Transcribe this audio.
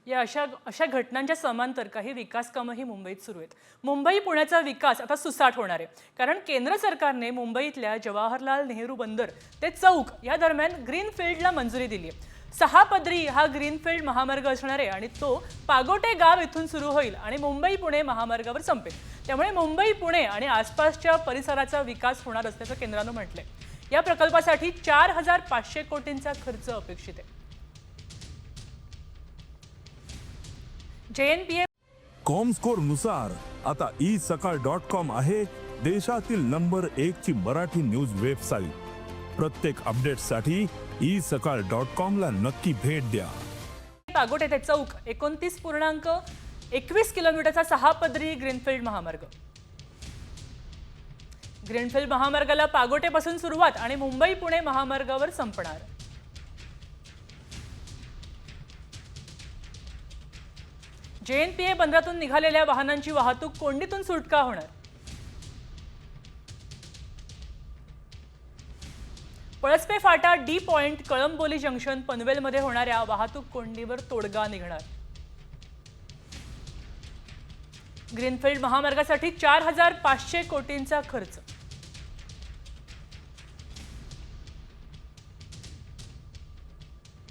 या अशा अशा घटनांच्या समांतर काही विकास कामंही मुंबईत सुरू आहेत। मुंबई पुण्याचा विकास आता सुसाट होणार आहे, कारण केंद्र सरकारने मुंबईतल्या जवाहरलाल नेहरू बंदर ते चौक या दरम्यान ग्रीनफील्डला मंजुरी दिली आहे। 6 पदरी हा ग्रीनफील्ड महामार्ग असणार आहे आणि तो पागोटे गाव इथून सुरू होईल आणि मुंबई पुणे महामार्गावर संपेल। त्यामुळे मुंबई पुणे आणि आसपासच्या परिसराचा विकास होणार असल्याचं केंद्रानं म्हटलंय। या प्रकल्पासाठी 4500 कोटींचा खर्च अपेक्षित आहे। JNPA कॉमस्कोर नुसार आता isakal.com आहे देशातील नंबर 1 ची मराठी न्यूज वेबसाईट। प्रत्येक अपडेटसाठी isakal.com ला नक्की भेट द्या। पागोटे ते चौक 29.21 किलोमीटरचा 6 पदरी ग्रीनफील्ड महामार्ग। ग्रीनफील्ड महामार्गाला पागोटेपासून सुरुवात आणि मुंबई पुणे महामार्गावर संपणार। JNPA बंदरातून निघालेल्या वाहनांची वाहतूक कोंडीतून सुटका होणार। पळसपे फाटा डी पॉइंट कळंबोली जंक्शन पनवेलमध्ये होणाऱ्या वाहतूक कोंडीवर तोडगा निघणार। ग्रीनफील्ड महामार्गासाठी 4500 कोटींचा खर्च।